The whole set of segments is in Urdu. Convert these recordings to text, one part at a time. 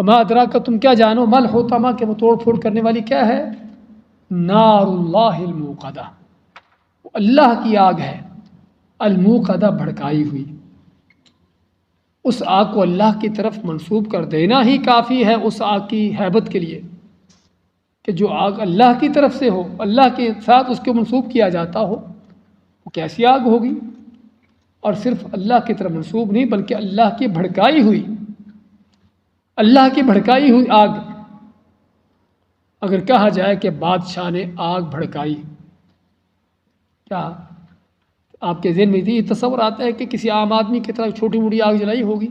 وما ادراک تم کیا جانو مل حطمہ کہ وہ توڑ پھوڑ کرنے والی کیا ہے؟ نار اللہ الموقدہ، وہ اللہ کی آگ ہے، الموقدہ بھڑکائی ہوئی۔ اس آگ کو اللہ کی طرف منسوب کر دینا ہی کافی ہے اس آگ کی ہیبت کے لیے، کہ جو آگ اللہ کی طرف سے ہو، اللہ کے ساتھ اس کو منسوب کیا جاتا ہو، وہ کیسی آگ ہوگی؟ اور صرف اللہ کی طرف منسوب نہیں بلکہ اللہ کی بھڑکائی ہوئی، اللہ کی بھڑکائی ہوئی آگ۔ اگر کہا جائے کہ بادشاہ نے آگ بھڑکائی، کیا آپ کے ذہن میں یہ تصور آتا ہے کہ کسی عام آدمی کی طرح چھوٹی موٹی آگ جلائی ہوگی؟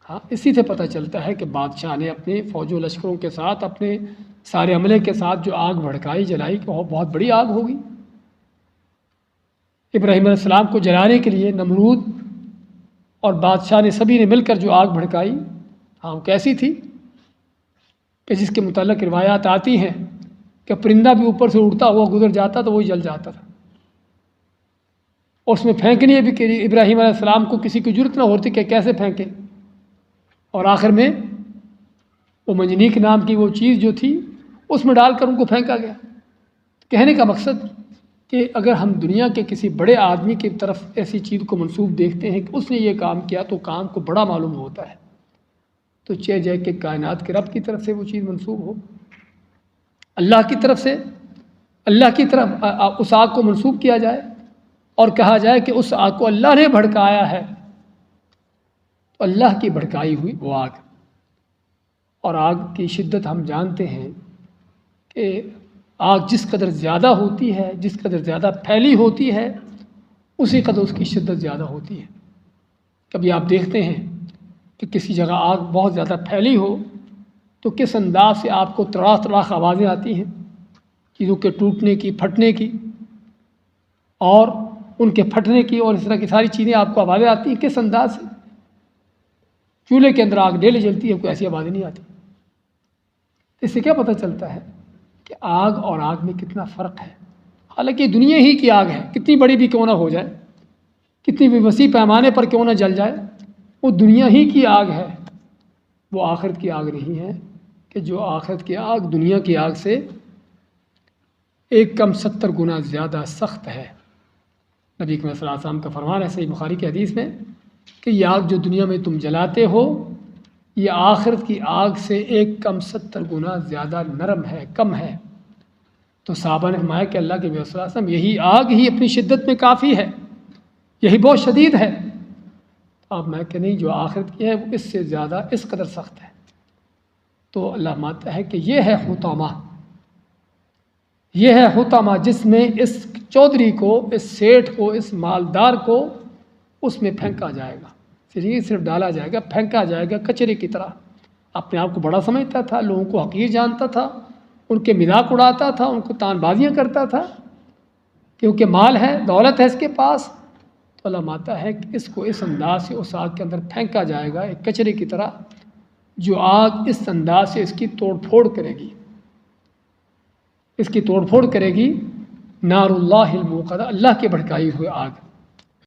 ہاں، اسی سے پتہ چلتا ہے کہ بادشاہ نے اپنے فوج و لشکروں کے ساتھ، اپنے سارے عملے کے ساتھ جو آگ بھڑکائی جلائی کہ وہ بہت بڑی آگ ہوگی۔ ابراہیم علیہ السلام کو جلانے کے لیے نمرود اور بادشاہ نے سبھی نے مل کر جو آگ بھڑکائی، ہاں وہ کیسی تھی کہ جس کے متعلق روایات آتی ہیں کہ پرندہ بھی اوپر سے اڑتا ہوا گزر جاتا تو وہی جل جاتا تھا، اور اس میں پھینکنے بھی کہ ابراہیم علیہ السلام کو کسی کی ضرورت نہ ہوتی کہ کیسے پھینکے، اور آخر میں وہ منجنیق نام کی وہ چیز جو تھی اس میں ڈال کر ان کو پھینکا گیا۔ کہنے کا مقصد کہ اگر ہم دنیا کے کسی بڑے آدمی کی طرف ایسی چیز کو منسوب دیکھتے ہیں کہ اس نے یہ کام کیا تو کام کو بڑا معلوم ہوتا ہے، تو چہ جائے کہ کائنات کے رب کی طرف سے وہ چیز منسوب ہو، اللہ کی طرف سے، اللہ کی طرف اس آگ کو منسوب کیا جائے اور کہا جائے کہ اس آگ کو اللہ نے بھڑکایا ہے، تو اللہ کی بھڑکائی ہوئی وہ آگ۔ اور آگ کی شدت ہم جانتے ہیں کہ آگ جس قدر زیادہ ہوتی ہے، جس قدر زیادہ پھیلی ہوتی ہے، اسی قدر اس کی شدت زیادہ ہوتی ہے۔ کبھی آپ دیکھتے ہیں کہ کسی جگہ آگ بہت زیادہ پھیلی ہو تو کس انداز سے آپ کو تڑاخ تڑاخ آوازیں آتی ہیں چیزوں کے ٹوٹنے کی، پھٹنے کی، اور ان کے پھٹنے کی، اور اس طرح کی ساری چیزیں آپ کو آوازیں آتی ہیں۔ کس انداز سے چولہے کے اندر آگ ڈیلی جلتی ہے، کوئی ایسی آوازیں نہیں آتی۔ اس سے کیا پتہ چلتا ہے کہ آگ اور آگ میں کتنا فرق ہے۔ حالانکہ دنیا ہی کی آگ ہے، کتنی بڑی بھی کیوں نہ ہو جائے، کتنی بھی وسیع پیمانے پر کیوں نہ جل جائے، وہ دنیا ہی کی آگ ہے، وہ آخرت کی آگ نہیں ہے، کہ جو آخرت کی آگ دنیا کی آگ سے ایک کم 70 گنا زیادہ سخت ہے۔ نبی کریم صلی اللہ علیہ وسلم کا فرمان ہے صحیح بخاری کی حدیث میں کہ یہ آگ جو دنیا میں تم جلاتے ہو، یہ آخرت کی آگ سے ایک کم 70 گنا زیادہ نرم ہے، کم ہے۔ تو صحابہ نے فرمایا کہ اللہ کے نبی صلی اللہ علیہ وسلم یہی آگ ہی اپنی شدت میں کافی ہے، یہی بہت شدید ہے۔ آپ میں کہ نہیں، جو آخرت کی ہے وہ اس سے زیادہ اس قدر سخت ہے۔ تو اللہ مانتا ہے کہ یہ ہے حطامہ، یہ ہے حطامہ، جس میں اس چودھری کو، اس سیٹھ کو، اس مالدار کو اس میں پھینکا جائے گا، صرف ڈالا جائے گا، پھینکا جائے گا کچرے کی طرح۔ اپنے آپ کو بڑا سمجھتا تھا، لوگوں کو حقیر جانتا تھا، ان کے مذاق اڑاتا تھا، ان کو تان بازیاں کرتا تھا، کیونکہ مال ہے، دولت ہے اس کے پاس۔ تو اللہ مانتا ہے کہ اس کو اس انداز سے اس آگ کے اندر پھینکا جائے گا ایک کچرے کی طرح، جو آگ اس انداز سے اس کی توڑ پھوڑ کرے گی، اس کی توڑ پھوڑ کرے گی۔ نار اللہ الموقدہ، اللہ کی بھڑکائی ہوئی آگ۔